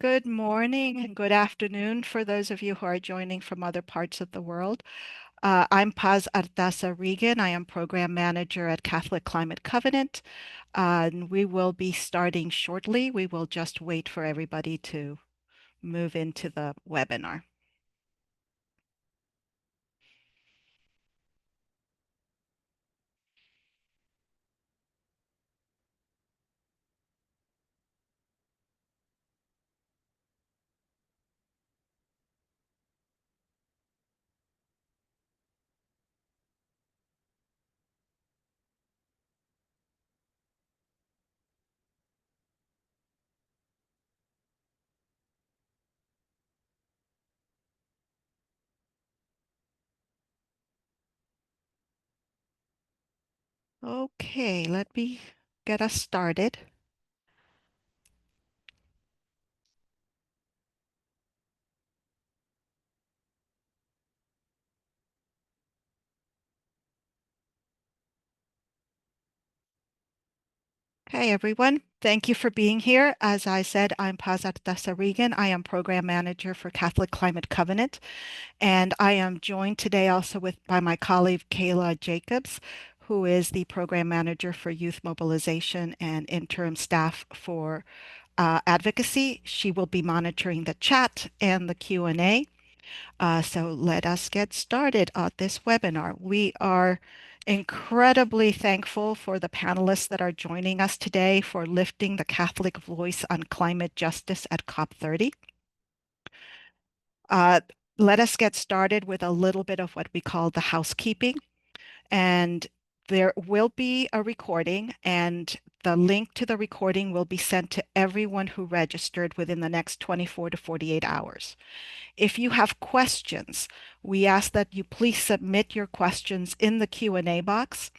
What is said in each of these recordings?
Good morning and good afternoon for those of you who are joining from other parts of the world. I'm Paz Artaza Regan. I am Program Manager at Catholic Climate Covenant. And we will be starting shortly. We will just wait for everybody to move into the webinar. Okay, let me get us started. Hey everyone, thank you for being here. As I said, I'm Paz Artaza Regan. I am Program Manager for Catholic Climate Covenant. And I am joined today also by my colleague Kayla Jacobs, who is the program manager for youth mobilization and interim staff for advocacy. She will be monitoring the chat and the Q&A. So let us get started on this webinar. We are incredibly thankful for the panelists that are joining us today for lifting the Catholic voice on climate justice at COP30. Uh, Let us get started with a little bit of what we call the housekeeping. And there will be a recording, and the link to the recording will be sent to everyone who registered within the next 24 to 48 hours. If you have questions, we ask that you please submit your questions in the Q&A box.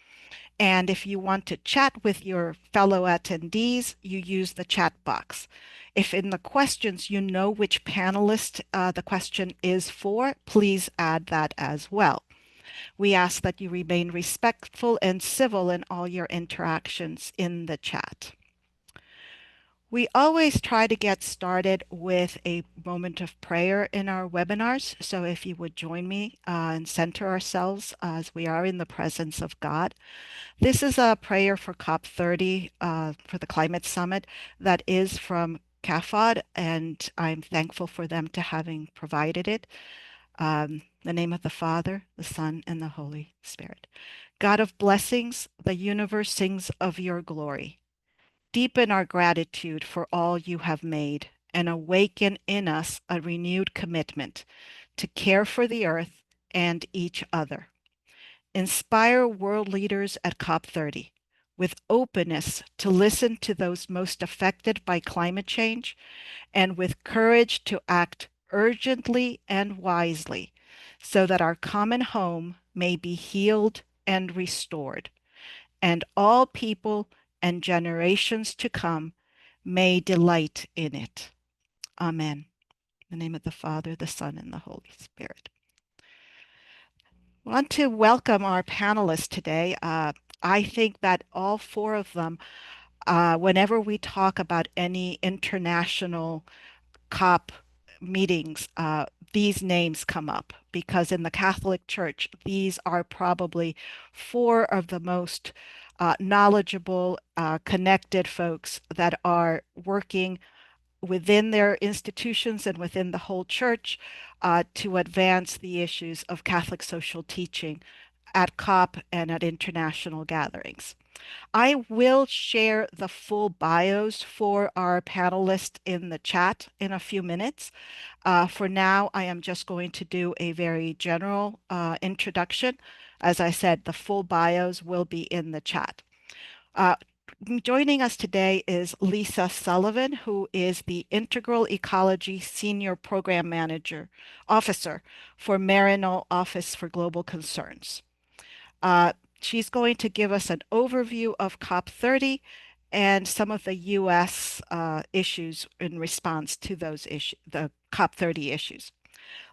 And if you want to chat with your fellow attendees, you use the chat box. If in the questions you know which panelist the question is for, please add that as well. We ask that you remain respectful and civil in all your interactions in the chat. We always try to get started with a moment of prayer in our webinars. So if you would join me and center ourselves as we are in the presence of God. This is a prayer for COP30 for the Climate Summit that is from CAFOD, and I'm thankful for them to having provided it. The name of the Father, the Son, and the Holy Spirit. God of blessings, the universe sings of your glory. Deepen our gratitude for all you have made and awaken in us a renewed commitment to care for the earth and each other. Inspire world leaders at COP30 with openness to listen to those most affected by climate change and with courage to act urgently and wisely so that our common home may be healed and restored, and all people and generations to come may delight in it. Amen. In the name of the Father, the Son, and the Holy Spirit. I want to welcome our panelists today. I think that all four of them, whenever we talk about any international COP meetings, these names come up because in the Catholic Church, these are probably four of the most knowledgeable, connected folks that are working within their institutions and within the whole church to advance the issues of Catholic social teaching at COP and at international gatherings. I will share the full bios for our panelists in the chat in a few minutes. For now, I am just going to do a very general introduction. As I said, the full bios will be in the chat. Uh, Joining us today is Lisa Sullivan, who is the Integral Ecology Senior Program Manager Officer for Maryknoll Office for Global Concerns. She's going to give us an overview of COP30 and some of the U.S. issues in response to those issues, the COP30 issues.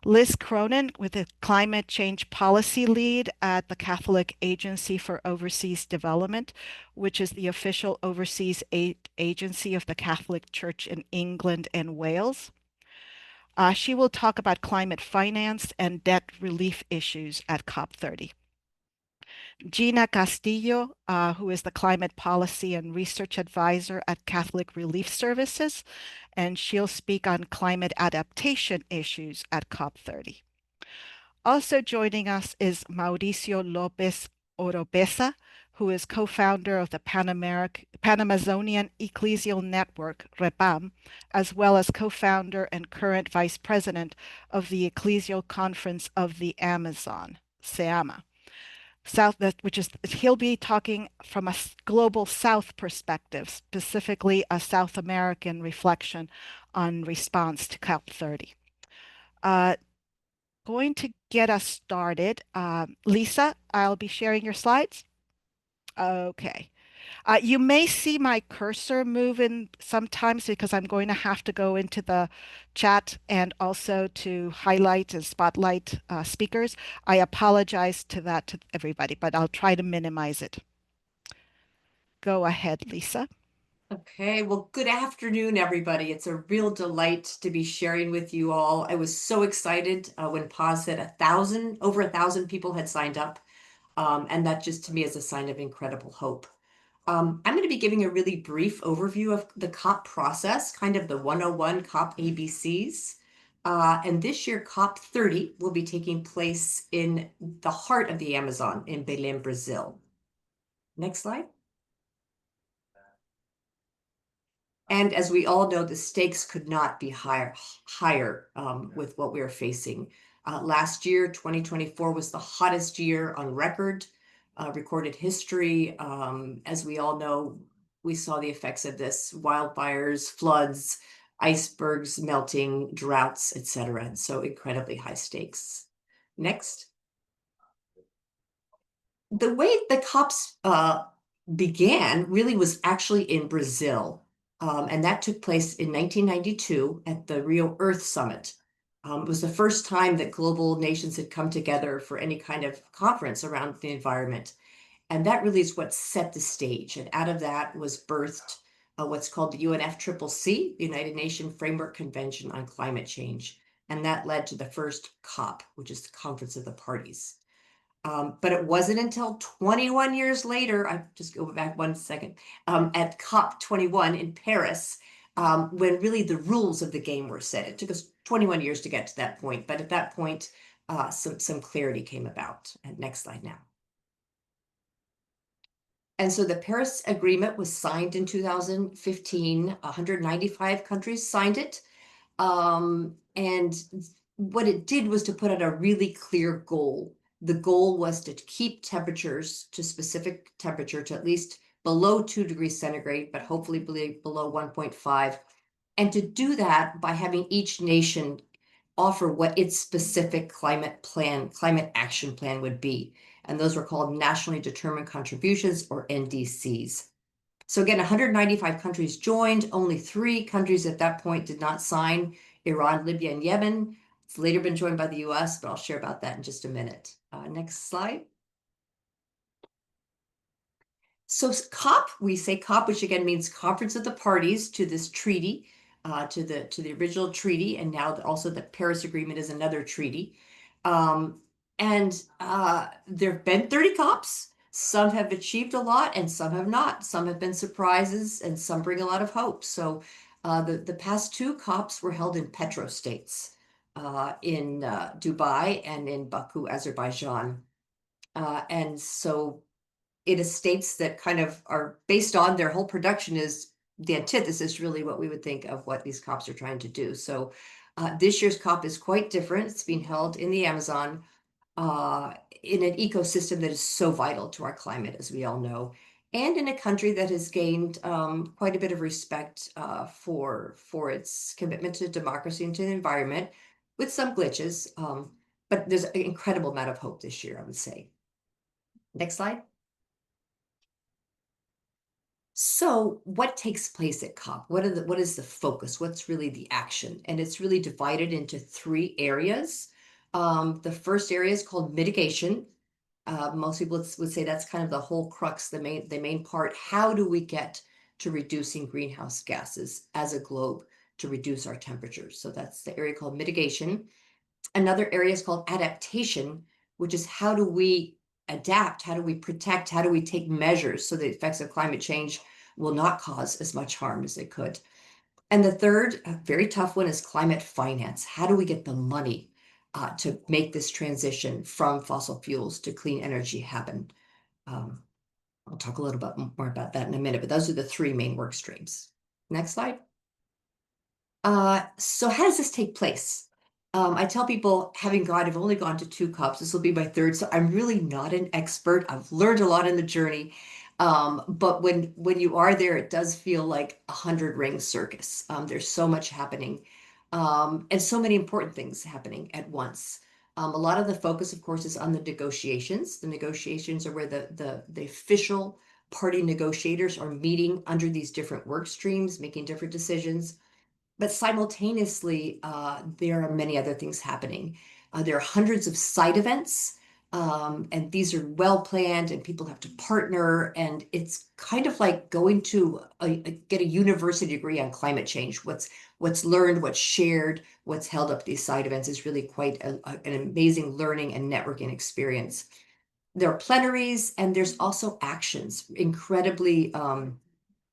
Liz Cronin, with the Climate Change Policy Lead at the Catholic Agency for Overseas Development, which is the official overseas aid agency of the Catholic Church in England and Wales. She will talk about climate finance and debt relief issues at COP30. Gina Castillo, who is the Climate Policy and Research Advisor at Catholic Relief Services, and she'll speak on climate adaptation issues at COP30. Also joining us is Mauricio Lopez Oropesa, who is co-founder of the Pan-Amazonian Ecclesial Network, REPAM, as well as co-founder and current vice president of the Ecclesial Conference of the Amazon, SEAMA. Which is, he'll be talking from a global South perspective, specifically a South American reflection on response to COP30. Going to get us started. Lisa, I'll be sharing your slides. Okay. You may see my cursor moving sometimes because I'm going to have to go into the chat and also to highlight and spotlight speakers. I apologize to that to everybody, but I'll try to minimize it. Go ahead, Lisa. Okay, well, good afternoon, everybody. It's a real delight to be sharing with you all. I was so excited when Paz said over 1,000 people had signed up. And that just to me is a sign of incredible hope. I'm going to be giving a really brief overview of the COP process, kind of the 101 COP ABCs. And this year, COP30 will be taking place in the heart of the Amazon in Belém, Brazil. Next slide. And as we all know, the stakes could not be higher with what we are facing. Last year, 2024, was the hottest year on record, recorded history. As we all know, we saw the effects of this: wildfires, floods, icebergs melting, droughts, etc. And so incredibly high stakes. Next. The way the COPs began really was actually in Brazil. And that took place in 1992 at the Rio Earth Summit. It was the first time that global nations had come together for any kind of conference around the environment. And that really is what set the stage. And out of that was birthed what's called the UNFCCC, the United Nations Framework Convention on Climate Change. And that led to the first COP, which is the Conference of the Parties. But it wasn't until 21 years later, I just go back 1 second, at COP21 in Paris, when really the rules of the game were set. It took us 21 years to get to that point, but at that point, some clarity came about. And next slide now. And so the Paris Agreement was signed in 2015. 195 countries signed it. And what it did was to put out a really clear goal. The goal was to keep temperatures to specific temperature to at least below 2 degrees centigrade, but hopefully below 1.5. And to do that by having each nation offer what its specific climate action plan would be. And those were called nationally determined contributions, or NDCs. So again, 195 countries joined. Only 3 countries at that point did not sign: Iran, Libya, and Yemen. It's later been joined by the US, but I'll share about that in just a minute. Next slide. So COP, we say COP, which again means Conference of the Parties to this treaty, to the original treaty, and now also the Paris Agreement is another treaty. And there have been 30 COPs. Some have achieved a lot and some have not. Some have been surprises and some bring a lot of hope. So the past 2 COPs were held in petrostates, in Dubai and in Baku, Azerbaijan. And so it is states that kind of are based on their whole production is the antithesis, really, what we would think of what these COPs are trying to do. So this year's COP is quite different. It's being held in the Amazon, in an ecosystem that is so vital to our climate, as we all know, and in a country that has gained quite a bit of respect for its commitment to democracy and to the environment, with some glitches. But there's an incredible amount of hope this year, I would say. Next slide. So, what takes place at COP? What is the focus? What's really the action? And it's really divided into three areas. The first area is called mitigation. Most people would say that's kind of the whole crux, the main part. How do we get to reducing greenhouse gases as a globe to reduce our temperatures? So that's the area called mitigation. Another area is called adaptation, which is how do we adapt? How do we protect? How do we take measures so the effects of climate change will not cause as much harm as they could? And the third, a very tough one, is climate finance. How do we get the money to make this transition from fossil fuels to clean energy happen? Um, I'll talk a little bit more about that in a minute, but those are the three main work streams. Next slide. So how does this take place? I tell people, I've only gone to two COPs. This will be my third, so I'm really not an expert. I've learned a lot in the journey. But when you are there, it does feel like a 100-ring circus. There's so much happening, and so many important things happening at once. A lot of the focus, of course, is on the negotiations. The negotiations are where the official party negotiators are meeting under these different work streams, making different decisions. But simultaneously, there are many other things happening. There are hundreds of side events, and these are well planned, and people have to partner. And it's kind of like going to get a university degree on climate change. What's learned, what's shared, what's held up at these side events is really quite an amazing learning and networking experience. There are plenaries, and there's also actions, incredibly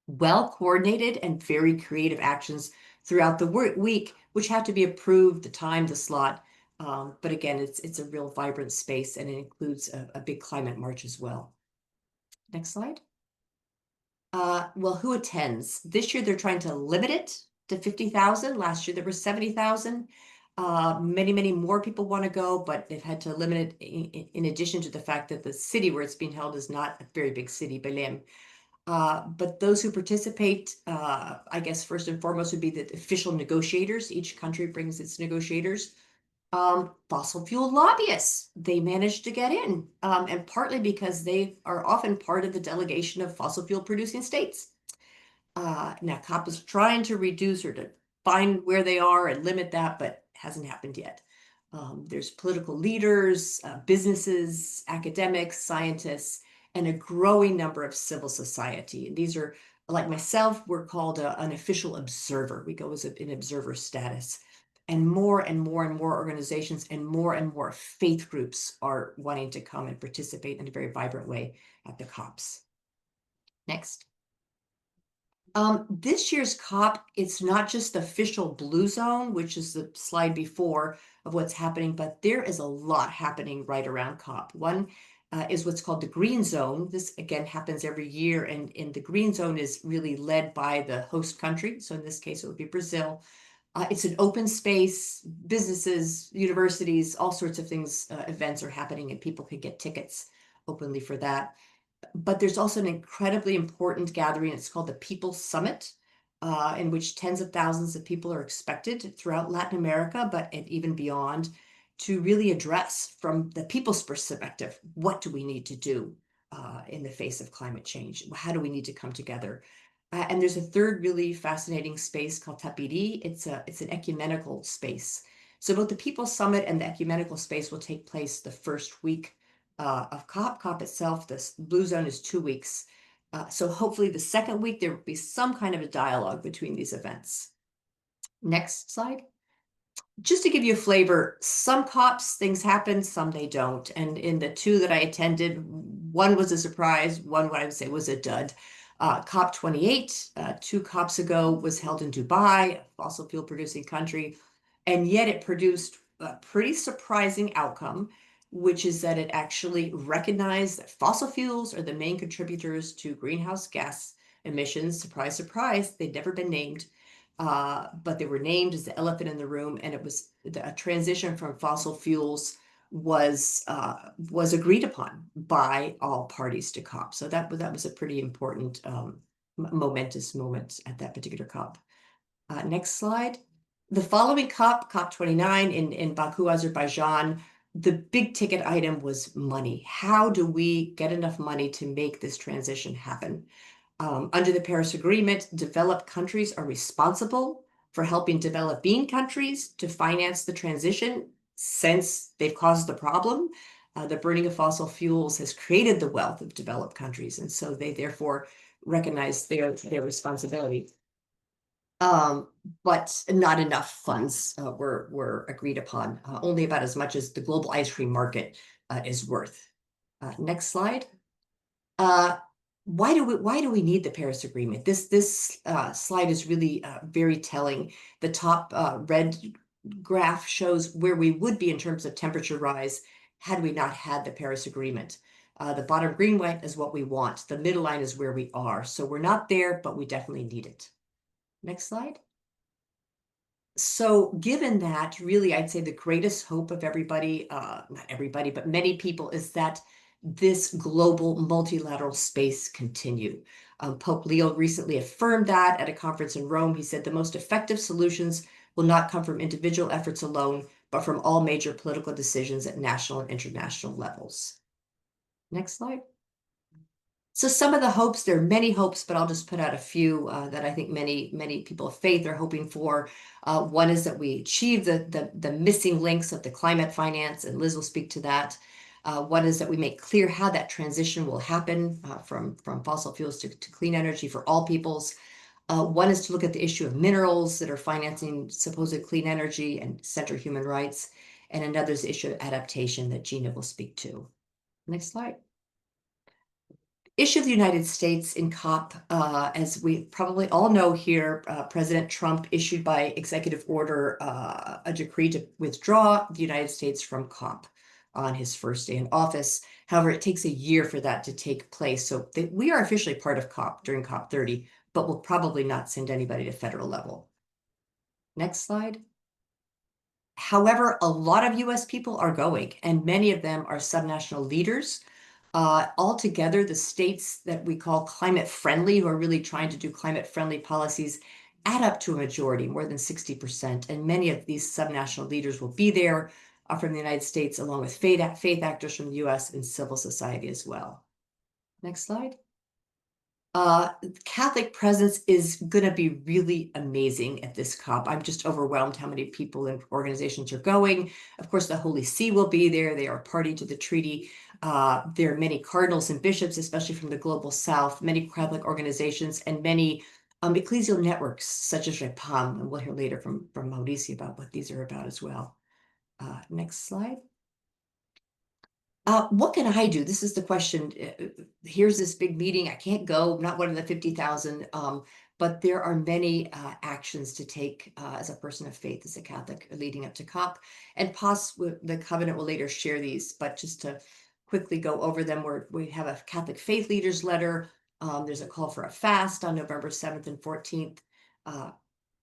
well coordinated and very creative actions throughout the week, which have to be approved, the time, the slot. But again, it's a real vibrant space, and it includes a big climate march as well. Next slide. Well, who attends? This year they're trying to limit it to 50,000. Last year there were 70,000. Many more people want to go, but they've had to limit it in addition to the fact that the city where it's being held is not a very big city, Belém. But those who participate, I guess first and foremost would be the official negotiators. Each country brings its negotiators. Fossil fuel lobbyists, they managed to get in, and partly because they are often part of the delegation of fossil fuel producing states. Now, COP is trying to reduce or to find where they are and limit that, but hasn't happened yet. There's political leaders, businesses, academics, scientists, and a growing number of civil society. And these are, like myself, we're called an official observer. We go as an observer status. And more organizations and more faith groups are wanting to come and participate in a very vibrant way at the COPs. Next. This year's COP, it's not just the official blue zone, which is the slide before of what's happening, but there is a lot happening right around COP. One is what's called the green zone. This again happens every year, and the green zone is really led by the host country. So in this case, it would be Brazil. It's an open space, businesses, universities, all sorts of things, events are happening, and people can get tickets openly for that. But there's also an incredibly important gathering. It's called the People's Summit, in which tens of thousands of people are expected throughout Latin America, but and even beyond, to really address from the people's perspective, what do we need to do in the face of climate change? How do we need to come together? And there's a third really fascinating space called Tapiri. It's an ecumenical space. So both the People's Summit and the ecumenical space will take place the first week of COP. COP itself, this blue zone is 2 weeks. So hopefully the second week, there will be some kind of a dialogue between these events. Next slide. Just to give you a flavor, some COPs, things happen, some they don't. And in the two that I attended, one was a surprise, one what I would say was a dud. COP28, 2 COPs ago, was held in Dubai, a fossil fuel producing country, and yet it produced a pretty surprising outcome, which is that it actually recognized that fossil fuels are the main contributors to greenhouse gas emissions. Surprise, surprise, they'd never been named, but they were named as the elephant in the room, and it was a transition from fossil fuels was agreed upon by all parties to COP. So that was a pretty important, momentous moment at that particular COP. Next slide. The following COP, COP29 in Baku, Azerbaijan, the big ticket item was money. How do we get enough money to make this transition happen? Under the Paris Agreement, developed countries are responsible for helping developing countries to finance the transition since they've caused the problem. The burning of fossil fuels has created the wealth of developed countries, and so they therefore recognize their responsibility. But not enough funds were agreed upon, only about as much as the global ice cream market is worth. Next slide. Why do we need the Paris Agreement? This slide is really very telling. The top red graph shows where we would be in terms of temperature rise had we not had the Paris Agreement. The bottom green line is what we want. The middle line is where we are. So we're not there, but we definitely need it. Next slide. So given that, really, I'd say the greatest hope of everybody, not everybody, but many people, is that this global multilateral space continue. Pope Leo recently affirmed that at a conference in Rome. He said the most effective solutions will not come from individual efforts alone, but from all major political decisions at national and international levels. Next slide. So some of the hopes, there are many hopes, but I'll just put out a few that I think many people of faith are hoping for. One is that we achieve the missing links of the climate finance, and Liz will speak to that. One is that we make clear how that transition will happen from fossil fuels to clean energy for all peoples. One is to look at the issue of minerals that are financing supposed clean energy and center human rights. And another is the issue of adaptation that Gina will speak to. Next slide. Issue of the United States in COP, as we probably all know here, President Trump issued by executive order a decree to withdraw the United States from COP on his first day in office. However, it takes a year for that to take place. So we are officially part of COP during COP30, but will probably not send anybody to federal level. Next slide. However, a lot of US people are going, and many of them are subnational leaders. Altogether, the states that we call climate friendly, who are really trying to do climate friendly policies, add up to a majority, more than 60%. And many of these subnational leaders will be there from the United States, along with faith actors from the US and civil society as well. Next slide. Catholic presence is going to be really amazing at this COP. I'm just overwhelmed how many people and organizations are going. Of course, the Holy See will be there. They are party to the treaty. There are many cardinals and bishops, especially from the global south, many Catholic organizations, and many ecclesial networks, such as REPAM, and we'll hear later from Mauricio about what these are about as well. Next slide. What can I do? This is the question. Here's this big meeting. I can't go. I'm not one of the 50,000. But there are many actions to take as a person of faith, as a Catholic, leading up to COP. And the covenant will later share these, but just to quickly go over them, we have a Catholic faith leaders letter. There's a call for a fast on November 7th and 14th.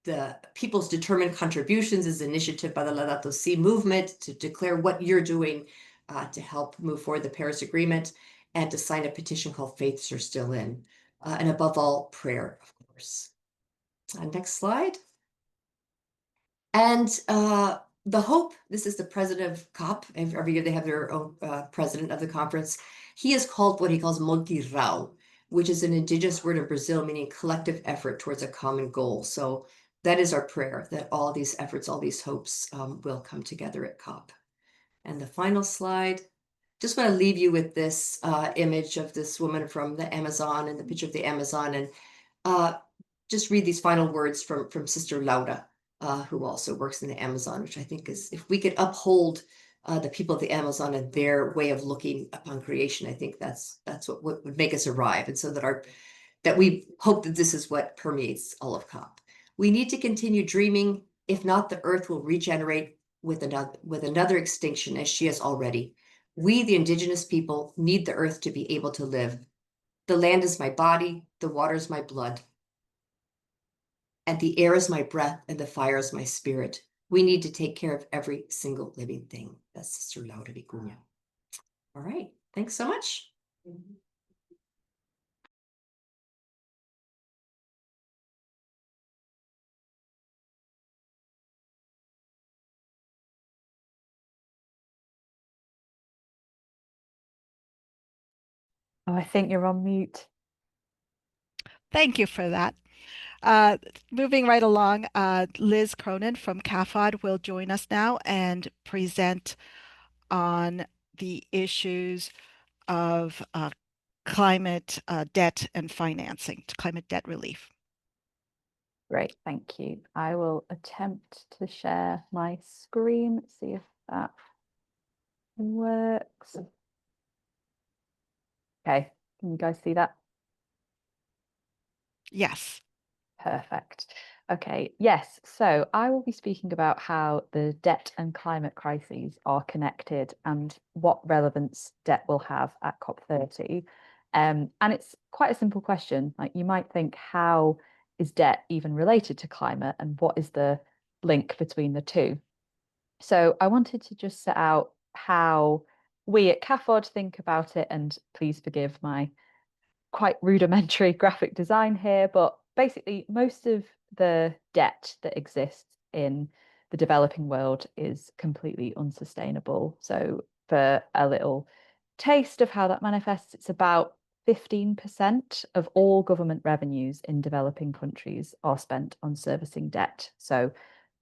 The People's Determined Contributions is an initiative by the Laudato Si movement to declare what you're doing to help move forward the Paris Agreement, and to sign a petition called Faiths Are Still In. And above all, prayer, of course. Next slide. And the hope, this is the president of COP. Every year they have their own president of the conference. He is called what he calls Multirão, which is an indigenous word of Brazil meaning collective effort towards a common goal. So that is our prayer, that all these efforts, all these hopes will come together at COP. And the final slide, just want to leave you with this image of this woman from the Amazon and the picture of the Amazon, and just read these final words from Sister Laura, who also works in the Amazon, which I think is, if we could uphold the people of the Amazon and their way of looking upon creation, I think that's what would make us arrive. And so that we hope that this is what permeates all of COP. We need to continue dreaming. If not, the earth will regenerate with another extinction, as she has already. We, the indigenous people, need the earth to be able to live. The land is my body, the water is my blood, and the air is my breath, and the fire is my spirit. We need to take care of every single living thing. That's Sister Laura Vicuña. All right, thanks so much. Oh, I think you're on mute. Thank you for that. Uh, Moving right along, Liz Cronin from CAFOD will join us now and present on the issues of climate debt and financing, climate debt relief. Great, thank you. I will attempt to share my screen, see if that works. Okay, can you guys see that? Yes. Perfect. Okay, yes, so I will be speaking about how the debt and climate crises are connected and what relevance debt will have at COP30. And it's quite a simple question. Like you might think, how is debt even related to climate and what is the link between the two? So I wanted to just set out how we at CAFOD think about it, and please forgive my quite rudimentary graphic design here, but basically most of the debt that exists in the developing world is completely unsustainable. So for a little taste of how that manifests, it's about 15% of all government revenues in developing countries are spent on servicing debt. So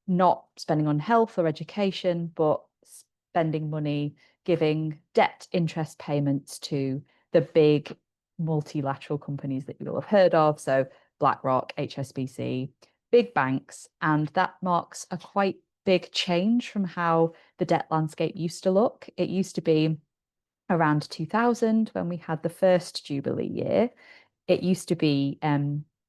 not spending on health or education, but spending money giving debt interest payments to the big multilateral companies that you will have heard of. So BlackRock, HSBC, big banks. And that marks a quite big change from how the debt landscape used to look. It used to be around 2000 when we had the first Jubilee year. It used to be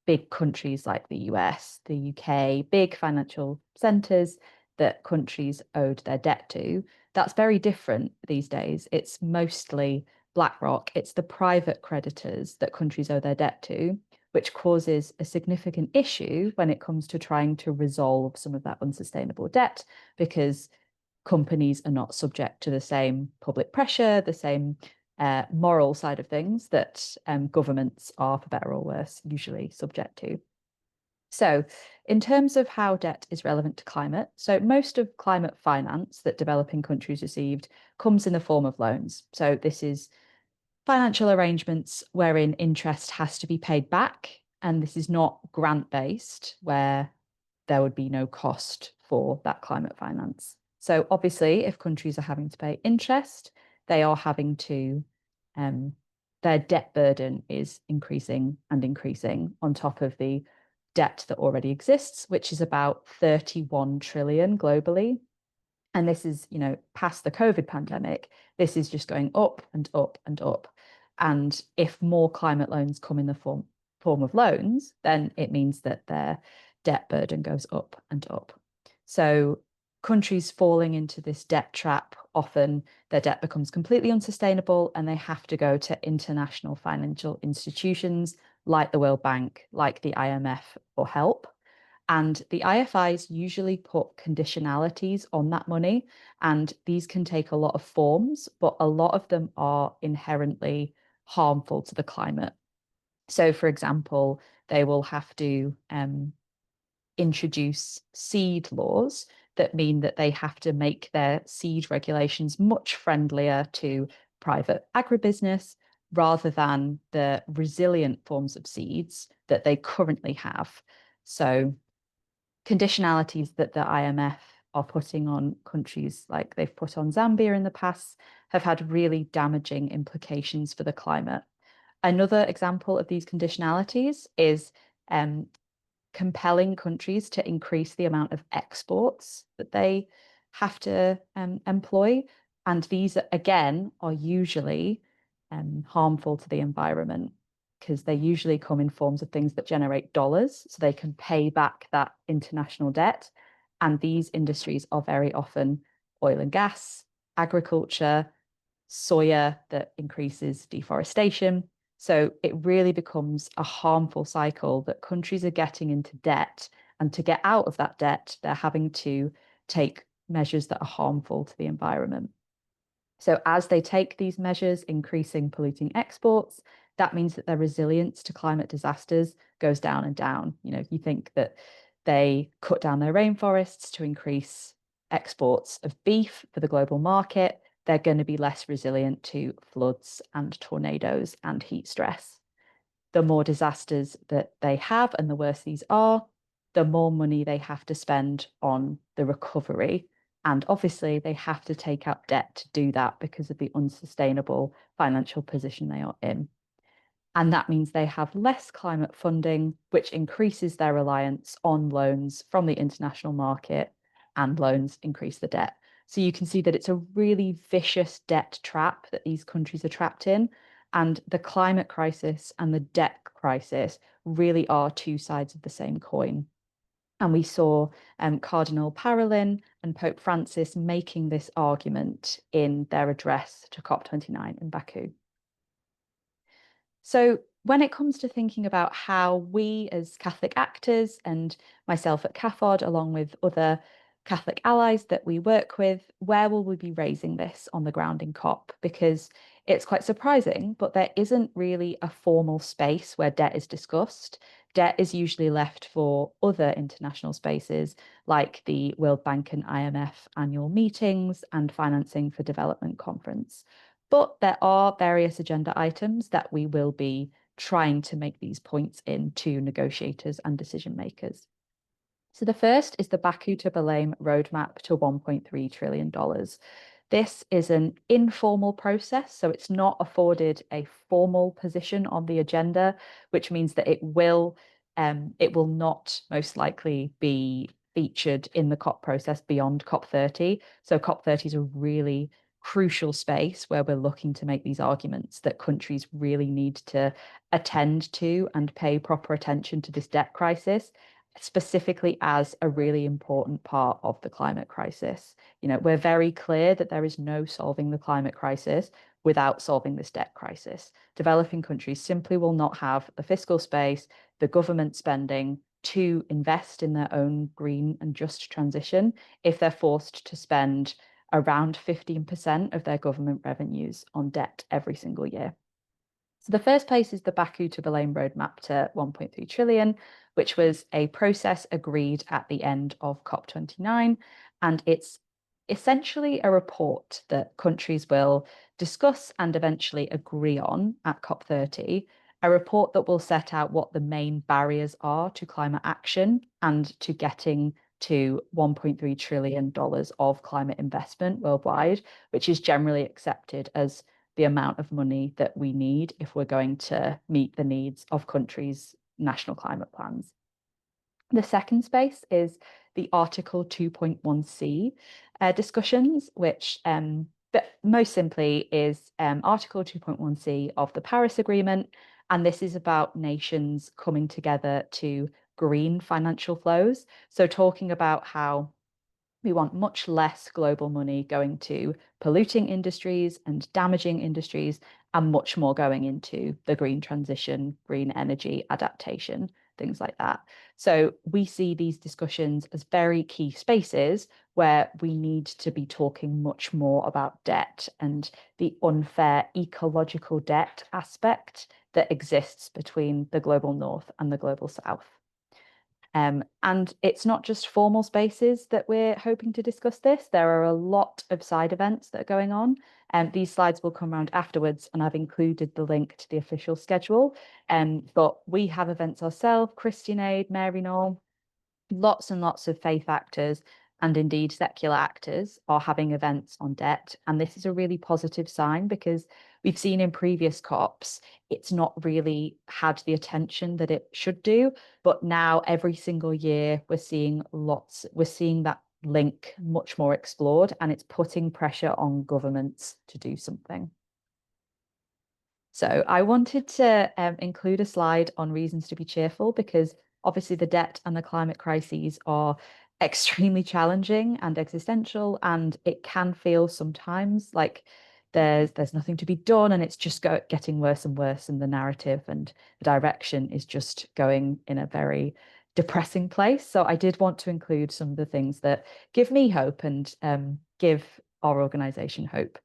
big countries like the US, the UK, big financial centres that countries owed their debt to. That's very different these days. It's mostly BlackRock, it's the private creditors that countries owe their debt to, which causes a significant issue when it comes to trying to resolve some of that unsustainable debt, because companies are not subject to the same public pressure, the same moral side of things that governments are, for better or worse, usually subject to. So, in terms of how debt is relevant to climate, so most of climate finance that developing countries received comes in the form of loans. So, this is financial arrangements wherein interest has to be paid back. And this is not grant based, where there would be no cost for that climate finance. So, obviously, if countries are having to pay interest, they are having to, their debt burden is increasing and increasing on top of the debt that already exists, which is about 31 trillion globally. And this is, past the COVID pandemic, this is just going up and up and up. And if more climate loans come in the form of loans, then it means that their debt burden goes up and up. So countries falling into this debt trap, often their debt becomes completely unsustainable and they have to go to international financial institutions like the World Bank, like the IMF, for help. And the IFIs usually put conditionalities on that money, and these can take a lot of forms, but a lot of them are inherently harmful to the climate. So, for example, they will have to introduce seed laws that mean that they have to make their seed regulations much friendlier to private agribusiness rather than the resilient forms of seeds that they currently have. So, conditionalities that the IMF are putting on countries, like they've put on Zambia in the past, have had really damaging implications for the climate. Another example of these conditionalities is compelling countries to increase the amount of exports that they have to employ. And these, again, are usually harmful to the environment, because they usually come in forms of things that generate dollars so they can pay back that international debt. And these industries are very often oil and gas, agriculture, soya that increases deforestation. So it really becomes a harmful cycle that countries are getting into debt. And to get out of that debt, they're having to take measures that are harmful to the environment. So as they take these measures, increasing polluting exports, that means that their resilience to climate disasters goes down and down. You think that they cut down their rainforests to increase exports of beef for the global market, they're going to be less resilient to floods and tornadoes and heat stress. the more disasters that they have and the worse these are, the more money they have to spend on the recovery. And obviously, they have to take out debt to do that because of the unsustainable financial position they are in. And that means they have less climate funding, which increases their reliance on loans from the international market, and loans increase the debt. So you can see that it's a really vicious debt trap that these countries are trapped in. And the climate crisis and the debt crisis really are two sides of the same coin. And we saw Cardinal Parolin and Pope Francis making this argument in their address to COP29 in Baku. So when it comes to thinking about how we as Catholic actors, and myself at CAFOD, along with other Catholic allies that we work with, where will we be raising this on the ground in COP? Because it's quite surprising, but there isn't really a formal space where debt is discussed. Debt is usually left for other international spaces like the World Bank and IMF annual meetings and Financing for Development conference. But there are various agenda items that we will be trying to make these points in to negotiators and decision makers. So the first is the Baku to Belém roadmap to $1.3 trillion. This is an informal process, so it's not afforded a formal position on the agenda, which means that it will not most likely be featured in the COP process beyond COP30. So COP30 is a really crucial space where we're looking to make these arguments that countries really need to attend to and pay proper attention to this debt crisis, specifically as a really important part of the climate crisis. You know, we're very clear that there is no solving the climate crisis without solving this debt crisis. Developing countries simply will not have the fiscal space, the government spending to invest in their own green and just transition if they're forced to spend around 15% of their government revenues on debt every single year. So the first place is the Baku to Belém roadmap to 1.3 trillion, which was a process agreed at the end of COP29. And it's essentially a report that countries will discuss and eventually agree on at COP30, a report that will set out what the main barriers are to climate action and to getting to $1.3 trillion of climate investment worldwide, which is generally accepted as the amount of money that we need if we're going to meet the needs of countries' national climate plans. The second space is the Article 2.1c discussions, which most simply is Article 2.1c of the Paris Agreement. And this is about nations coming together to green financial flows. So talking about how we want much less global money going to polluting industries and damaging industries, and much more going into the green transition, green energy adaptation, things like that. So we see these discussions as very key spaces where we need to be talking much more about debt and the unfair ecological debt aspect that exists between the global north and the global south. And it's not just formal spaces that we're hoping to discuss this. There are a lot of side events that are going on. These slides will come around afterwards, and I've included the link to the official schedule. But we have events ourselves, Christian Aid, Maryknoll, lots and lots of faith actors and indeed secular actors are having events on debt. And this is a really positive sign because we've seen in previous COPs, it's not really had the attention that it should do. But now every single year we're seeing that link much more explored, and it's putting pressure on governments to do something. So I wanted to include a slide on reasons to be cheerful, because obviously the debt and the climate crises are extremely challenging and existential, and it can feel sometimes like there's nothing to be done, and it's just getting worse and worse, and the narrative and the direction is just going in a very depressing place. So I did want to include some of the things that give me hope and give our organisation hope.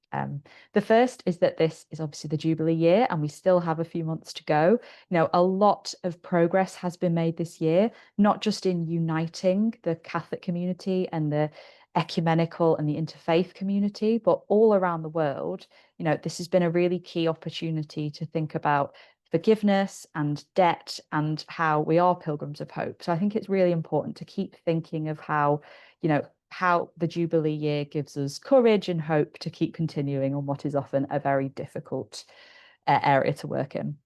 The first is that this is obviously the Jubilee year, and we still have a few months to go. You know, a lot of progress has been made this year, not just in uniting the Catholic community and the ecumenical and the interfaith community, but all around the world. You know, this has been a really key opportunity to think about forgiveness and debt and how we are pilgrims of hope. So I think it's really important to keep thinking of how, how the Jubilee year gives us courage and hope to keep continuing on what is often a very difficult area to work in.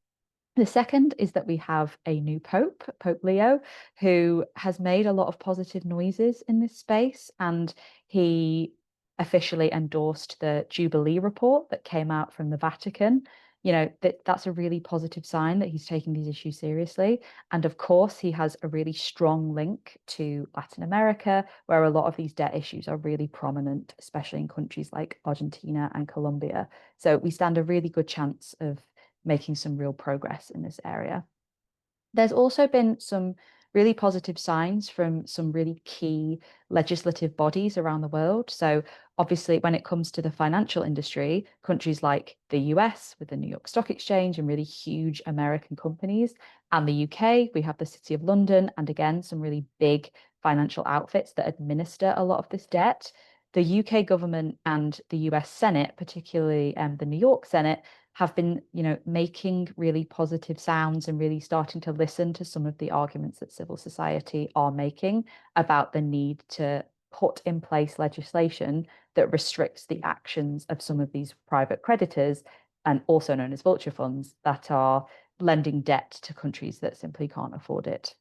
The second is that we have a new Pope, Pope Leo, who has made a lot of positive noises in this space, and he officially endorsed the Jubilee report that came out from the Vatican. That's a really positive sign that he's taking these issues seriously. And of course, he has a really strong link to Latin America, where a lot of these debt issues are really prominent, especially in countries like Argentina and Colombia. So we stand a really good chance of making some real progress in this area. There's also been some really positive signs from some really key legislative bodies around the world. So obviously, when it comes to the financial industry, countries like the US with the New York Stock Exchange and really huge American companies, and the UK, we have the City of London, and again, some really big financial outfits that administer a lot of this debt. The UK government and the US Senate, particularly the New York Senate, have been, making really positive sounds and really starting to listen to some of the arguments that civil society are making about the need to put in place legislation that restricts the actions of some of these private creditors, and also known as vulture funds, that are lending debt to countries that simply can't afford it.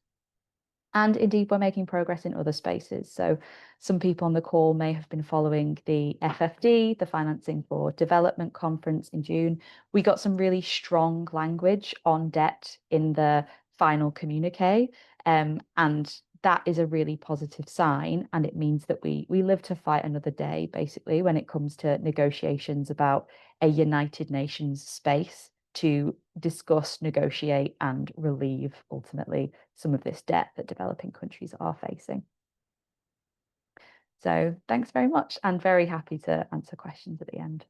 And indeed, we're making progress in other spaces. So some people on the call may have been following the FFD, the Financing for Development conference in June. We got some really strong language on debt in the final communique. And that is a really positive sign. And it means that we live to fight another day, basically, when it comes to negotiations about a United Nations space to discuss, negotiate, and relieve, ultimately, some of this debt that developing countries are facing. So thanks very much, and very happy to answer questions at the end.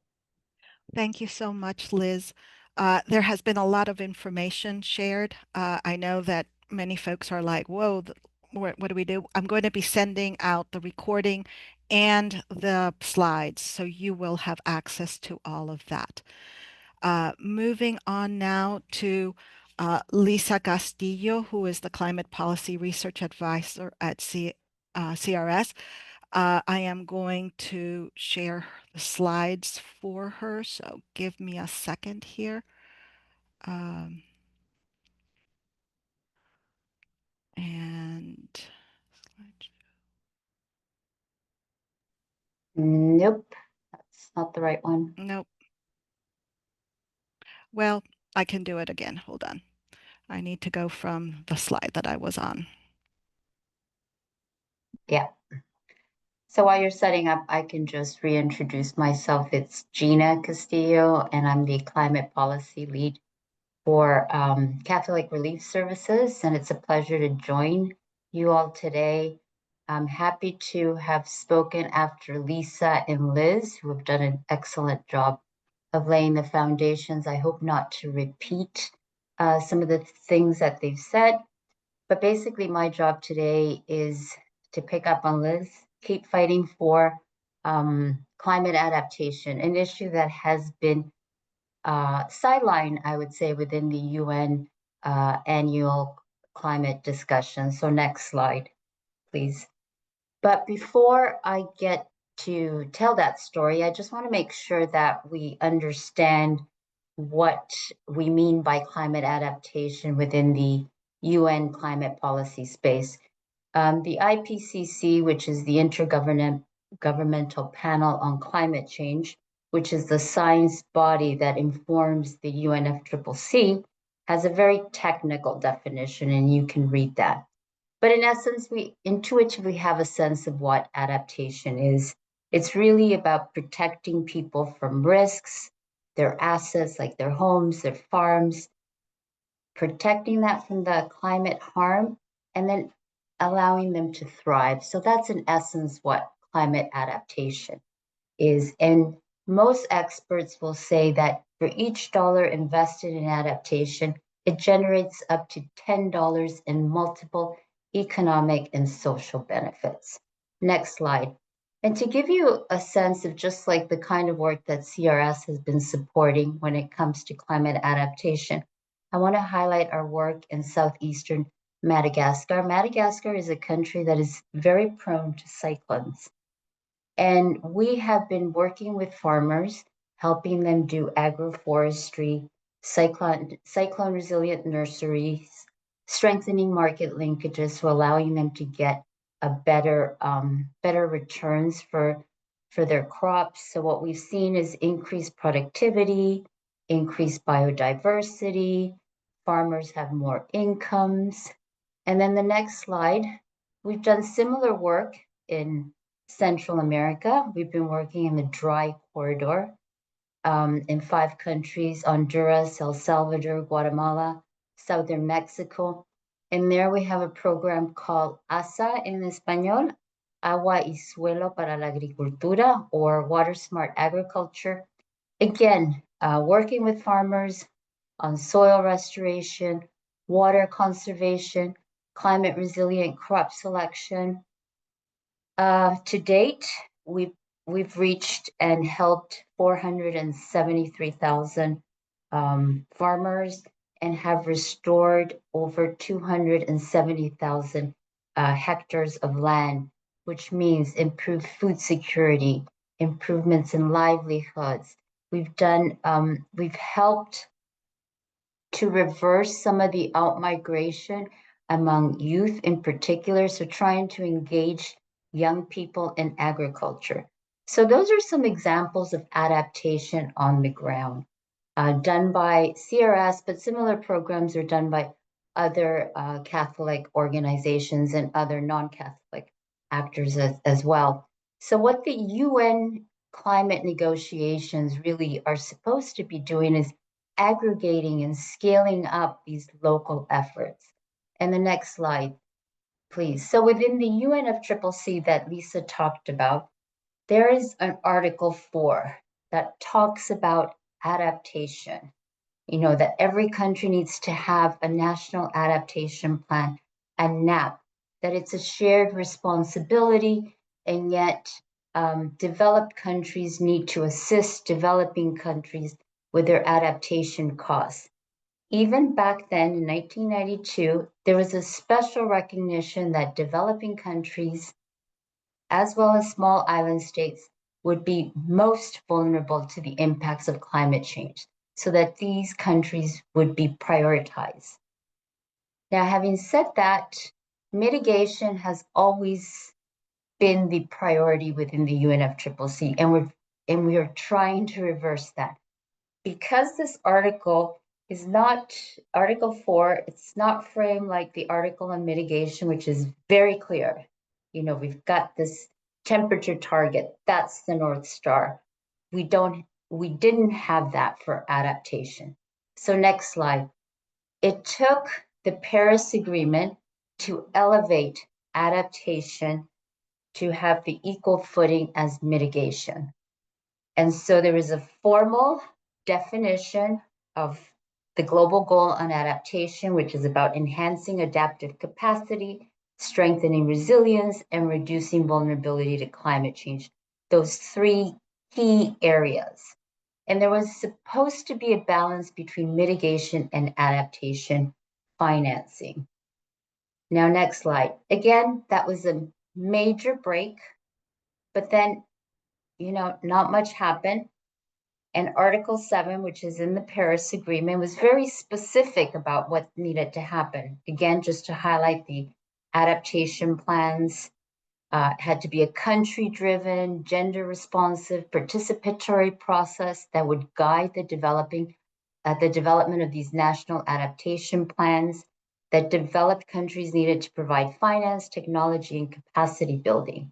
Thank you so much, Liz. There has been a lot of information shared. I know that many folks are like, whoa, what do we do? I'm going to be sending out the recording and the slides, so you will have access to all of that. Moving on now to Lisa Castillo, who is the Climate Policy Research Advisor at CRS. I am going to share the slides for her, so give me a second here. And Nope, that's not the right one. nope. Well, I can do it again. Hold on. I need to go from the slide that I was on. Yeah. So while you're setting up, I can just reintroduce myself. It's Gina Castillo, and I'm the climate policy lead for Catholic Relief Services, and it's a pleasure to join you all today. I'm happy to have spoken after Lisa and Liz, who have done an excellent job of laying the foundations. I hope not to repeat some of the things that they've said, but basically my job today is to pick up on Liz, keep fighting for climate adaptation, an issue that has been sidelined, I would say, within the UN annual climate discussion. So next slide, please. But before I get to tell that story, I just want to make sure that we understand what we mean by climate adaptation within the UN climate policy space. The IPCC, which is the Intergovernmental Panel on Climate Change, which is the science body that informs the UNFCCC, has a very technical definition, and you can read that. But in essence, we intuitively have a sense of what adaptation is. It's really about protecting people from risks, their assets like their homes, their farms, protecting that from the climate harm, and then allowing them to thrive. So that's in essence what climate adaptation is. And most experts will say that for each dollar invested in adaptation, it generates up to $10 in multiple economic and social benefits. Next slide. And to give you a sense of just like the kind of work that CRS has been supporting when it comes to climate adaptation, I want to highlight our work in southeastern Madagascar. Madagascar is a country that is very prone to cyclones. And we have been working with farmers, helping them do agroforestry, cyclone resilient nurseries, strengthening market linkages, so allowing them to get a better returns for their crops. So what we've seen is increased productivity, increased biodiversity, farmers have more incomes. And then the next slide, we've done similar work in Central America. We've been working in the dry corridor in 5 countries: Honduras, El Salvador, Guatemala, southern Mexico. And there we have a program called ASA in Español, Agua y Suelo para la Agricultura, or Water Smart Agriculture. Again, working with farmers on soil restoration, water conservation, climate resilient crop selection. To date, we've reached and helped 473,000 farmers and have restored over 270,000 hectares of land, which means improved food security, improvements in livelihoods. We've helped to reverse some of the outmigration among youth in particular, so trying to engage young people in agriculture. So those are some examples of adaptation on the ground, done by CRS, but similar programs are done by other Catholic organizations and other non-Catholic actors as well. So what the UN climate negotiations really are supposed to be doing is aggregating and scaling up these local efforts. And the next slide, please. So within the UNFCCC that Lisa talked about, there is an Article 4 that talks about adaptation. You know, that every country needs to have a national adaptation plan, a NAP, that it's a shared responsibility, and yet developed countries need to assist developing countries with their adaptation costs. Even back then in 1992, there was a special recognition that developing countries, as well as small island states, would be most vulnerable to the impacts of climate change, so that these countries would be prioritized. Now, having said that, mitigation has always been the priority within the UNFCCC, and we are trying to reverse that. Because this article is not Article 4, it's not framed like the article on mitigation, which is very clear. You know, we've got this temperature target, that's the North Star. We didn't have that for adaptation. So next slide. It took the Paris Agreement to elevate adaptation to have the equal footing as mitigation. And so there is a formal definition of the global goal on adaptation, which is about enhancing adaptive capacity, strengthening resilience, and reducing vulnerability to climate change. Those 3 key areas. And there was supposed to be a balance between mitigation and adaptation financing. Now, next slide. Again, that was a major break, but then, you know, not much happened. And Article 7, which is in the Paris Agreement, was very specific about what needed to happen. Again, just to highlight, the adaptation plans had to be a country-driven, gender-responsive, participatory process that would guide the development of these national adaptation plans, that developed countries needed to provide finance, technology, and capacity building,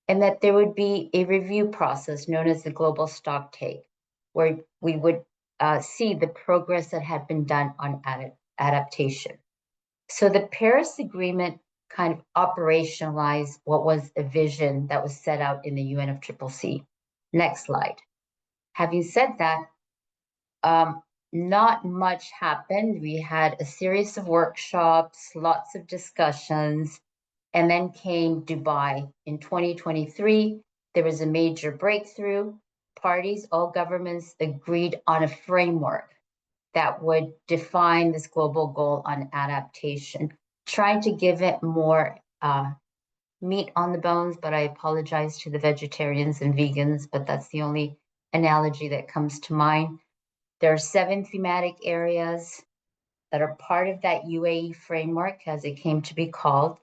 and that there would be a review process known as the global stocktake, where we would see the progress that had been done on adaptation. So the Paris Agreement kind of operationalized what was a vision that was set out in the UNFCCC. Next slide. Having said that, not much happened. We had a series of workshops, lots of discussions, and then came Dubai. In 2023, there was a major breakthrough. Parties, all governments agreed on a framework that would define this global goal on adaptation, trying to give it more meat on the bones, but I apologize to the vegetarians and vegans, but that's the only analogy that comes to mind. There are 7 thematic areas that are part of that UAE framework, as it came to be called.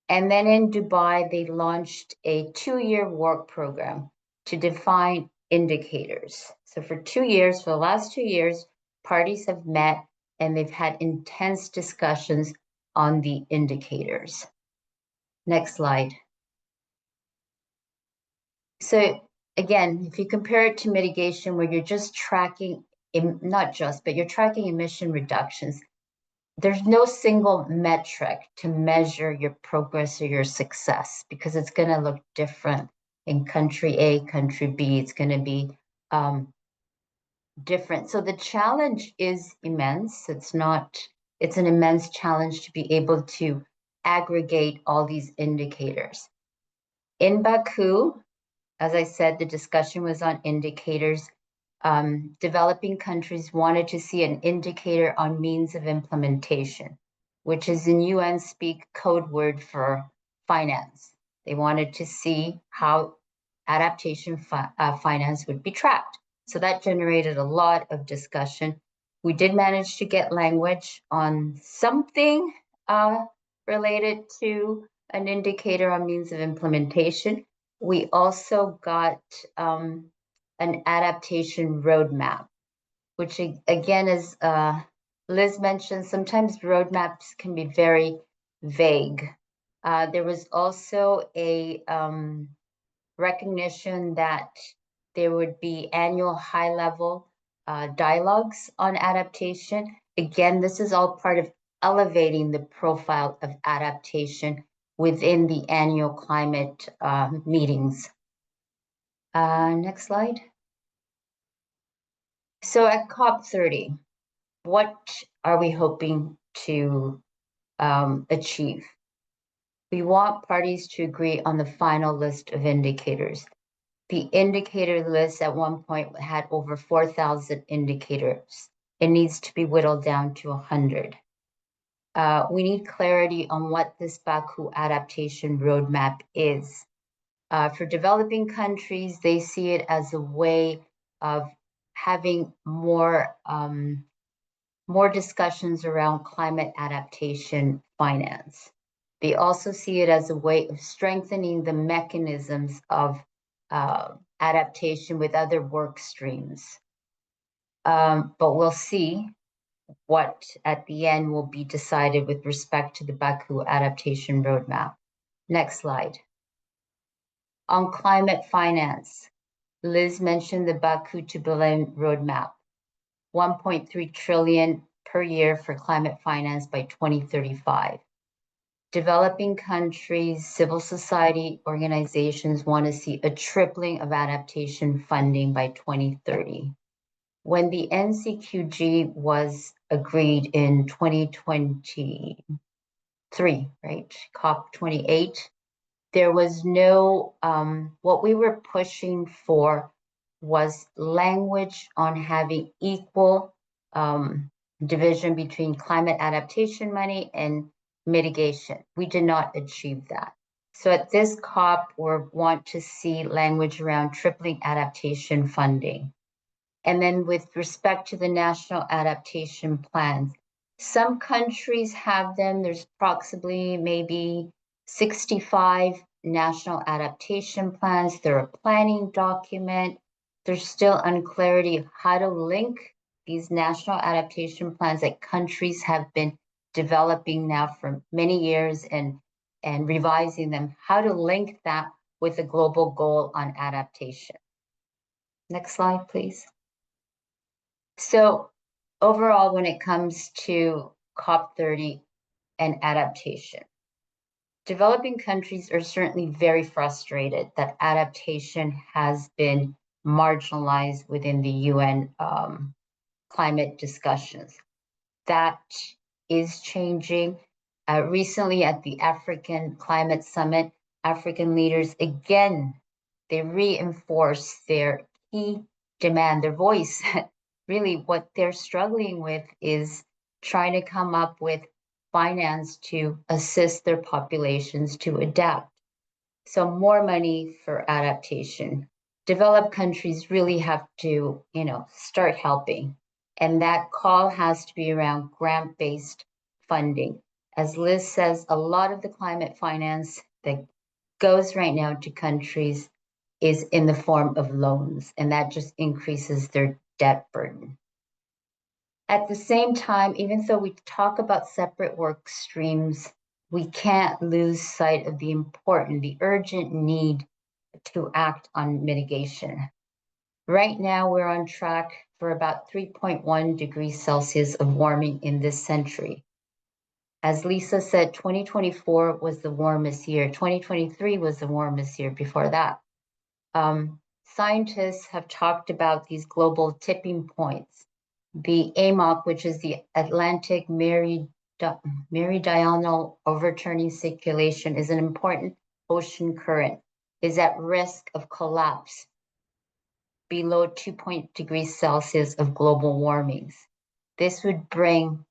And then in Dubai, they launched a 2-year work program to define indicators. So for 2 years, for the last 2 years, parties have met and they've had intense discussions on the indicators. Next slide. So again, if you compare it to mitigation, where you're just tracking, not just, but you're tracking emission reductions, there's no single metric to measure your progress or your success, because it's going to look different in country A, country B. It's going to be different. So the challenge is immense. It's an immense challenge to be able to aggregate all these indicators. In Baku, as I said, the discussion was on indicators. Developing countries wanted to see an indicator on means of implementation, which is in UN speak code word for finance. They wanted to see how adaptation finance would be tracked. So that generated a lot of discussion. We did manage to get language on something related to an indicator on means of implementation. We also got an adaptation roadmap, which again, as Liz mentioned, sometimes roadmaps can be very vague. There was also a recognition that there would be annual high-level dialogues on adaptation. Again, this is all part of elevating the profile of adaptation within the annual climate meetings. Next slide. So at COP30, what are we hoping to achieve? We want parties to agree on the final list of indicators. The indicator list at one point had over 4,000 indicators. It needs to be whittled down to 100. We need clarity on what this Baku adaptation roadmap is. For developing countries, they see it as a way of having more discussions around climate adaptation finance. They also see it as a way of strengthening the mechanisms of adaptation with other work streams. But we'll see what at the end will be decided with respect to the Baku adaptation roadmap. Next slide. On climate finance, Liz mentioned the Baku to Belém roadmap, 1.3 trillion per year for climate finance by 2035. Developing countries, civil society organizations want to see a tripling of adaptation funding by 2030. When the NCQG was agreed in 2023, right, COP28, there was no, what we were pushing for was language on having equal division between climate adaptation money and mitigation. We did not achieve that. So at this COP, we want to see language around tripling adaptation funding. And then with respect to the national adaptation plans, some countries have them. There's approximately maybe 65 national adaptation plans. They're a planning document. There's still unclarity of how to link these national adaptation plans that countries have been developing now for many years and revising them, how to link that with a global goal on adaptation. Next slide, please. So overall, when it comes to COP30 and adaptation, developing countries are certainly very frustrated that adaptation has been marginalized within the UN climate discussions. That is changing. Recently at the African Climate Summit, African leaders, again, they reinforce their key demand, their voice really what they're struggling with is trying to come up with finance to assist their populations to adapt. So more money for adaptation. Developed countries really have to, start helping. And that call has to be around grant-based funding. As Liz says, a lot of the climate finance that goes right now to countries is in the form of loans, and that just increases their debt burden. At the same time, even though we talk about separate work streams, we can't lose sight of the urgent need to act on mitigation. Right now, we're on track for about 3.1 degrees Celsius of warming in this century. As Lisa said, 2024 was the warmest year. 2023 was the warmest year before that. Scientists have talked about these global tipping points. The AMOC, which is the Atlantic Meridional Overturning Circulation, is an important ocean current, is at risk of collapse below 2 degrees Celsius of global warmings. This would bring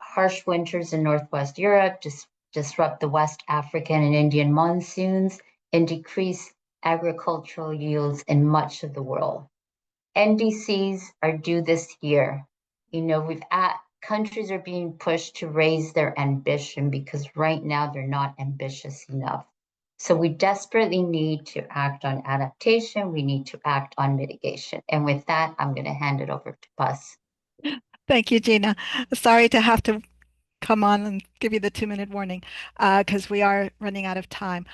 harsh winters in Northwest Europe, disrupt the West African and Indian monsoons, and decrease agricultural yields in much of the world. NDCs are due this year. Countries are being pushed to raise their ambition because right now they're not ambitious enough. So we desperately need to act on adaptation. We need to act on mitigation. And with that, I'm going to hand it over to Buzz. Thank you, Gina. Sorry to have to come on and give you the 2-minute warning because we are running out of time.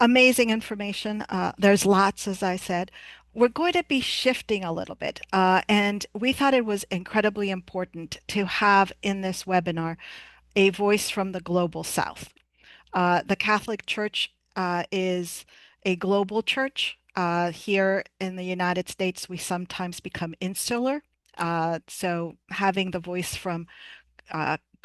Amazing information. There's lots, as I said. We're going to be shifting a little bit, and we thought it was incredibly important to have in this webinar a voice from the global South. The Catholic Church is a global church. Here in the United States, we sometimes become insular. So having the voice from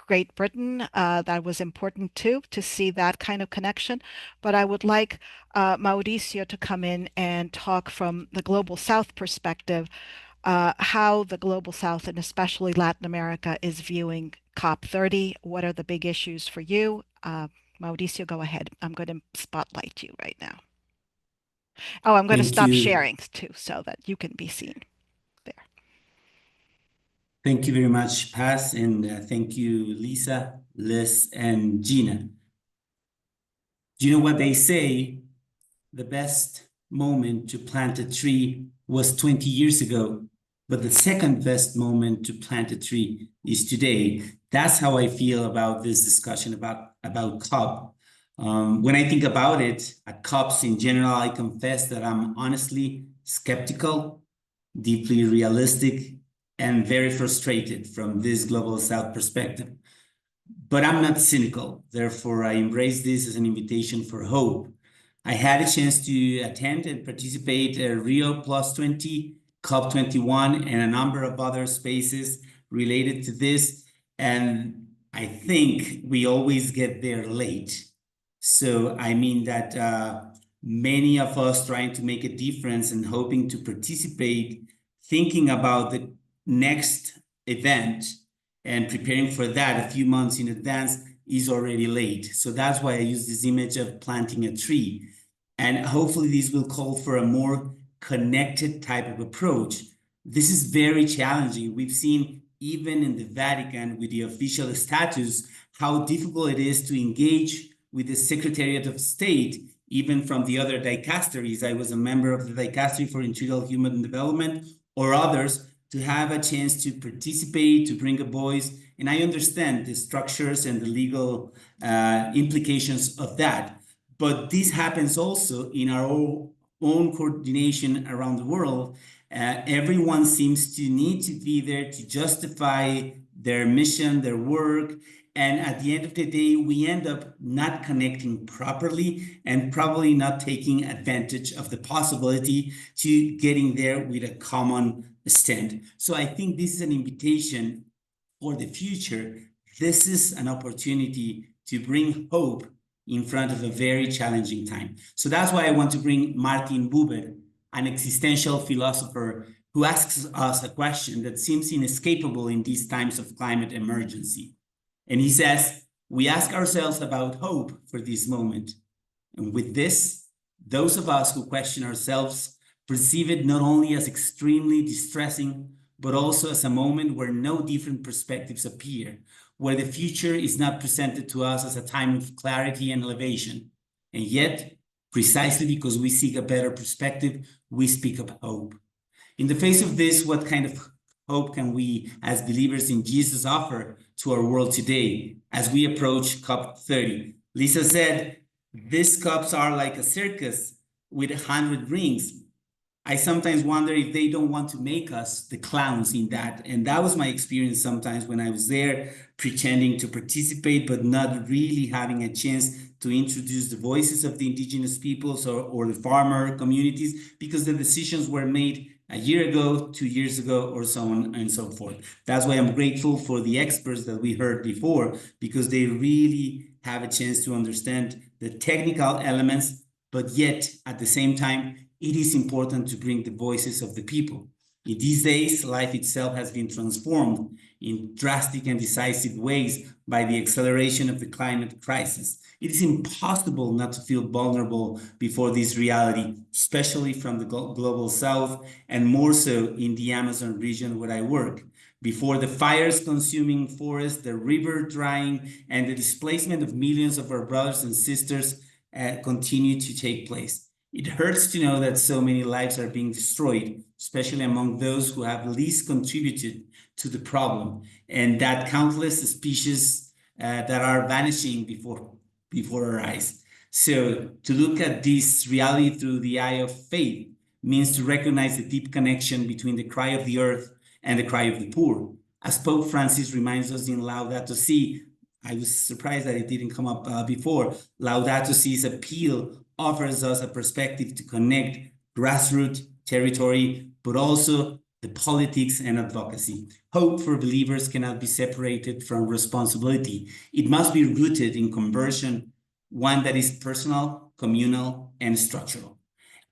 Great Britain, that was important too, to see that kind of connection. But I would like Mauricio to come in and talk from the Global South perspective, how the Global South and especially Latin America is viewing COP30. What are the big issues for you? Mauricio, go ahead. I'm going to spotlight you right now. Oh, I'm going to stop sharing too so that you can be seen there. Thank you very much, Paz, and thank you, Lisa, Liz, and Gina. Do you know what they say? The best moment to plant a tree was 20 years ago, but the second best moment to plant a tree is today. That's how I feel about this discussion about COP. When I think about it, at COPs in general, I confess that I'm honestly skeptical, deeply realistic, and very frustrated from this Global South perspective. But I'm not cynical. Therefore, I embrace this as an invitation for hope. I had a chance to attend and participate at Rio Plus 20, COP21, and a number of other spaces related to this. And I think we always get there late. So I mean that many of us trying to make a difference and hoping to participate, thinking about the next event and preparing for that a few months in advance is already late. So that's why I use this image of planting a tree. And hopefully this will call for a more connected type of approach. This is very challenging. We've seen even in the Vatican with the official status, how difficult it is to engage with the Secretariat of State, even from the other dicasteries. I was a member of the Dicastery for Integral Human Development or others, to have a chance to participate, to bring a voice. And I understand the structures and the legal implications of that. But this happens also in our own coordination around the world. Everyone seems to need to be there to justify their mission, their work. And at the end of the day, we end up not connecting properly and probably not taking advantage of the possibility to getting there with a common stand. So I think this is an invitation for the future. This is an opportunity to bring hope in front of a very challenging time. So that's why I want to bring Martin Buber, an existential philosopher who asks us a question that seems inescapable in these times of climate emergency. And he says, we ask ourselves about hope for this moment. And with this, those of us who question ourselves perceive it not only as extremely distressing, but also as a moment where no different perspectives appear, where the future is not presented to us as a time of clarity and elevation. And yet, precisely because we seek a better perspective, we speak of hope. In the face of this, what kind of hope can we, as believers in Jesus, offer to our world today as we approach COP30? Lisa said, these cups are like a circus with 100 rings. I sometimes wonder if they don't want to make us the clowns in that. And that was my experience sometimes when I was there pretending to participate, but not really having a chance to introduce the voices of the indigenous peoples or the farmer communities, because the decisions were made a year ago, 2 years ago, or so on and so forth. That's why I'm grateful for the experts that we heard before, because they really have a chance to understand the technical elements, but yet at the same time, it is important to bring the voices of the people. In these days, life itself has been transformed in drastic and decisive ways by the acceleration of the climate crisis. It is impossible not to feel vulnerable before this reality, especially from the global south, and more so in the Amazon region where I work. Before the fires consuming forests, the river drying, and the displacement of millions of our brothers and sisters continue to take place. It hurts to know that so many lives are being destroyed, especially among those who have least contributed to the problem, and that countless species that are vanishing before our eyes. So to look at this reality through the eye of faith means to recognize the deep connection between the cry of the earth and the cry of the poor. As Pope Francis reminds us in Laudato Si, I was surprised that it didn't come up before, Laudato Si's appeal offers us a perspective to connect grassroots, territory, but also the politics and advocacy. Hope for believers cannot be separated from responsibility. It must be rooted in conversion, one that is personal, communal, and structural.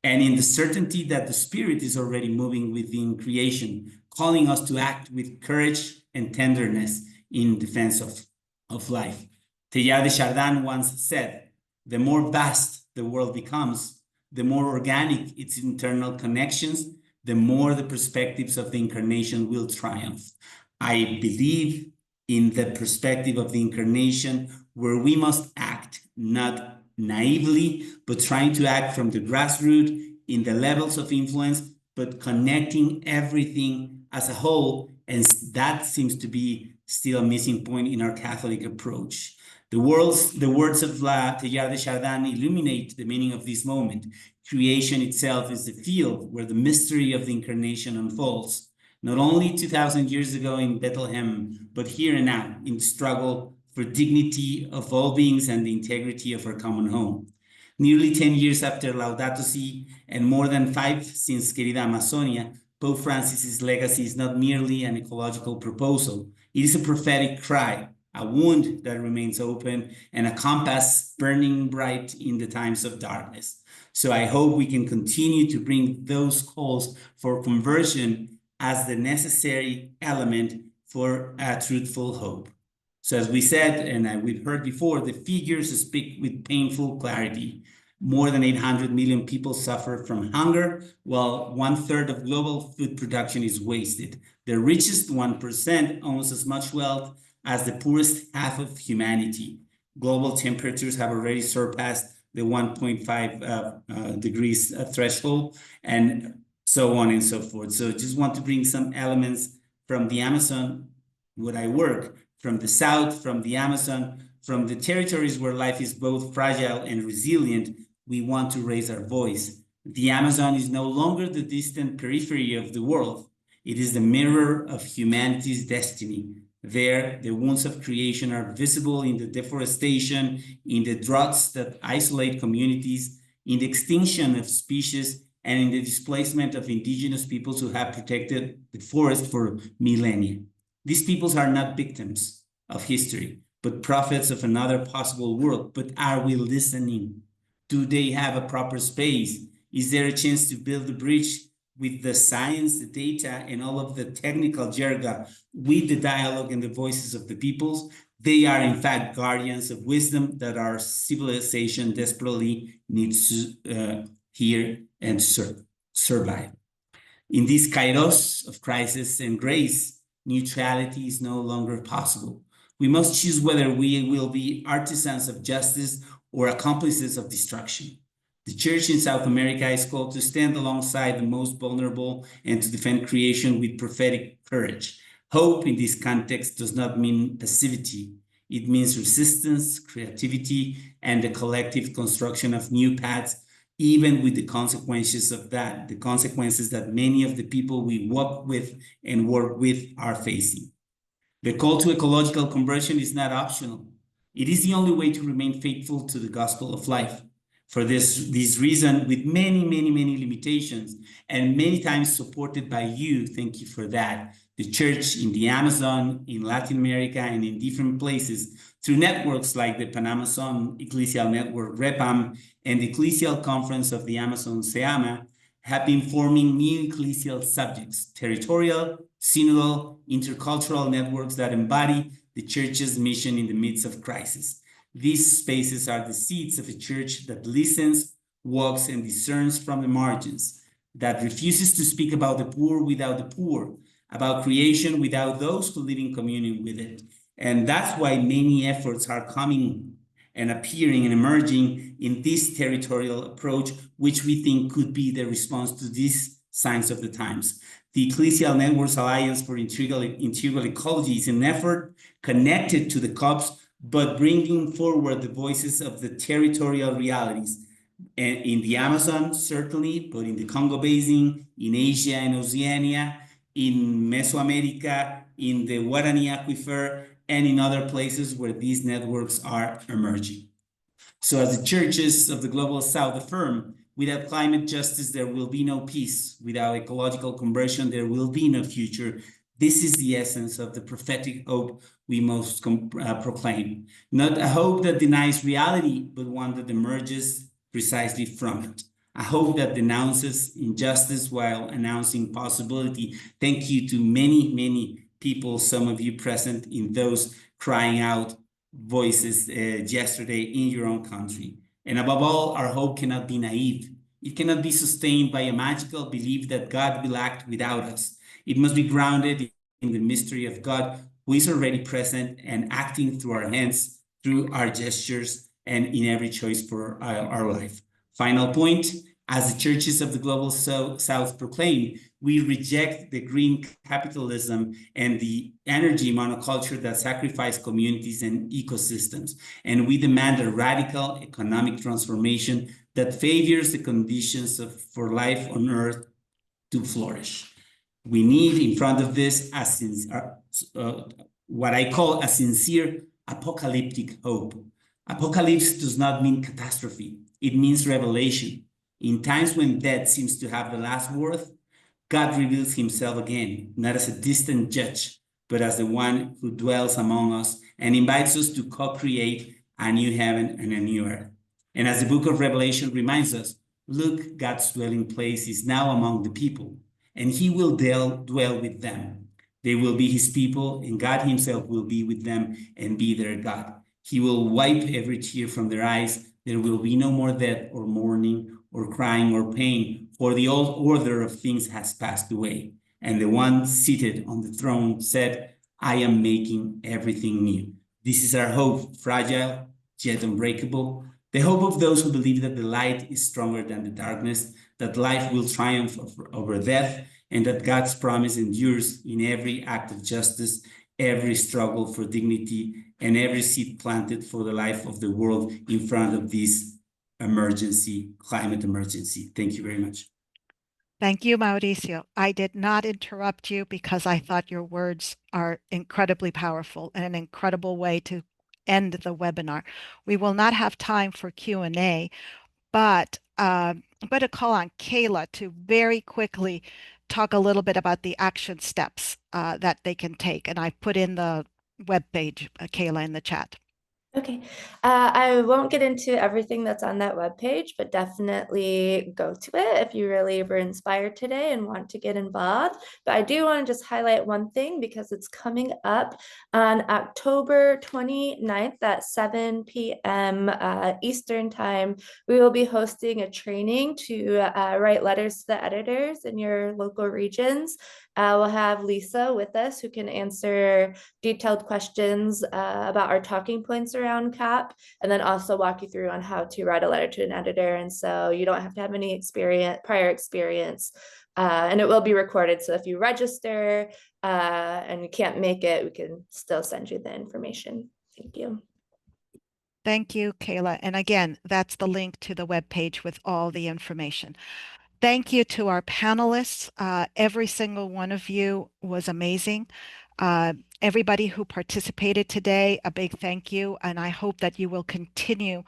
And in the certainty that the Spirit is already moving within creation, calling us to act with courage and tenderness in defense of life. Teilhard de Chardin once said, the more vast the world becomes, the more organic its internal connections, the more the perspectives of the incarnation will triumph. I believe in the perspective of the incarnation, where we must act not naively, but trying to act from the grassroots in the levels of influence, but connecting everything as a whole. And that seems to be still a missing point in our Catholic approach. The words of Teilhard de Chardin illuminate the meaning of this moment. Creation itself is the field where the mystery of the incarnation unfolds, not only 2,000 years ago in Bethlehem, but here and now in the struggle for dignity of all beings and the integrity of our common home. Nearly 10 years after Laudato Si, and more than 5 since Querida Amazonia, Pope Francis's legacy is not merely an ecological proposal. It is a prophetic cry, a wound that remains open, and a compass burning bright in the times of darkness. So I hope we can continue to bring those calls for conversion as the necessary element for a truthful hope. So as we said, and we've heard before, the figures speak with painful clarity. More than 800 million people suffer from hunger, while 1/3 of global food production is wasted. The richest 1% owns as much wealth as the poorest half of humanity. Global temperatures have already surpassed the 1.5 degrees threshold, and so on and so forth. So just want to bring some elements from the Amazon, where I work, from the South, from the Amazon, from the territories where life is both fragile and resilient. We want to raise our voice. The Amazon is no longer the distant periphery of the world. It is the mirror of humanity's destiny. There, the wounds of creation are visible in the deforestation, in the droughts that isolate communities, in the extinction of species, and in the displacement of indigenous peoples who have protected the forest for millennia. These peoples are not victims of history, but prophets of another possible world. But are we listening? Do they have a proper space? Is there a chance to build a bridge with the science, the data, and all of the technical jargon, with the dialogue and the voices of the peoples. They are, in fact, guardians of wisdom that our civilization desperately needs to hear and survive. In this kairos of crisis and grace, neutrality is no longer possible. We must choose whether we will be artisans of justice or accomplices of destruction. The church in South America is called to stand alongside the most vulnerable and to defend creation with prophetic courage. Hope in this context does not mean passivity. It means resistance, creativity, and the collective construction of new paths, even with the consequences of that, the consequences that many of the people we walk with and work with are facing. The call to ecological conversion is not optional. It is the only way to remain faithful to the gospel of life. For this reason, with many limitations, and many times supported by you, thank you for that, the church in the Amazon, in Latin America, and in different places, through networks like the Pan-Amazon Ecclesial Network, REPAM, and the Ecclesial Conference of the Amazon, SEAMA, have been forming new ecclesial subjects, territorial, synodal, intercultural networks that embody the church's mission in the midst of crisis. These spaces are the seeds of a church that listens, walks, and discerns from the margins, that refuses to speak about the poor without the poor, about creation without those who live in communion with it. And that's why many efforts are coming and appearing and emerging in this territorial approach, which we think could be the response to these signs of the times. The Ecclesial Networks Alliance for Integral Ecology is an effort connected to the COPs, but bringing forward the voices of the territorial realities. And in the Amazon, certainly, but in the Congo Basin, in Asia and Oceania, in Mesoamerica, in the Guarani Aquifer, and in other places where these networks are emerging. So as the churches of the Global South affirm, without climate justice, there will be no peace. Without ecological conversion, there will be no future. This is the essence of the prophetic hope we must proclaim. Not a hope that denies reality, but one that emerges precisely from it. A hope that denounces injustice while announcing possibility. Thank you to many people, some of you present in those crying out voices yesterday in your own country. And above all, our hope cannot be naive. It cannot be sustained by a magical belief that God will act without us. It must be grounded in the mystery of God, who is already present and acting through our hands, through our gestures, and in every choice for our life. Final point, as the churches of the Global South proclaim, we reject the green capitalism and the energy monoculture that sacrifice communities and ecosystems. And we demand a radical economic transformation that favors the conditions for life on Earth to flourish. We need, in front of this, what I call a sincere apocalyptic hope. Apocalypse does not mean catastrophe. It means revelation. In times when death seems to have the last word, God reveals himself again, not as a distant judge, but as the one who dwells among us and invites us to co-create a new heaven and a new earth. And as the book of Revelation reminds us, look, God's dwelling place is now among the people, and he will dwell with them. They will be his people, and God himself will be with them and be their God. He will wipe every tear from their eyes. There will be no more death or mourning or crying or pain, for the old order of things has passed away. And the one seated on the throne said, I am making everything new. This is our hope, fragile, yet unbreakable. The hope of those who believe that the light is stronger than the darkness, that life will triumph over death, and that God's promise endures in every act of justice, every struggle for dignity, and every seed planted for the life of the world in front of this climate emergency. Thank you very much. Thank you, Mauricio. I did not interrupt you because I thought your words are incredibly powerful and an incredible way to end the webinar. We will not have time for Q&A, but I'm going to call on Kayla to very quickly talk a little bit about the action steps that they can take. And I put in the webpage, Kayla, in the chat. Okay, I won't get into everything that's on that webpage, but definitely go to it if you really were inspired today and want to get involved. But I do want to just highlight one thing because it's coming up on October 29th at 7 p.m. Eastern Time. We will be hosting a training to write letters to the editors in your local regions. We'll have Lisa with us who can answer detailed questions about our talking points around COP, and then also walk you through on how to write a letter to an editor. And so you don't have to have any prior experience, and it will be recorded. So if you register and you can't make it, we can still send you the information. Thank you. Thank you, Kayla. And again, that's the link to the webpage with all the information. Thank you to our panelists. Every single one of you was amazing. Everybody who participated today, a big thank you. And I hope that you will continue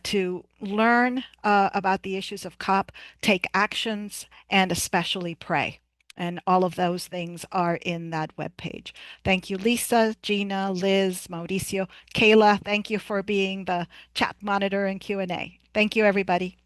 to learn about the issues of COP, take actions, and especially pray. And all of those things are in that webpage. Thank you, Lisa, Gina, Liz, Mauricio, Kayla. Thank you for being the chat monitor and Q&A. Thank you, everybody.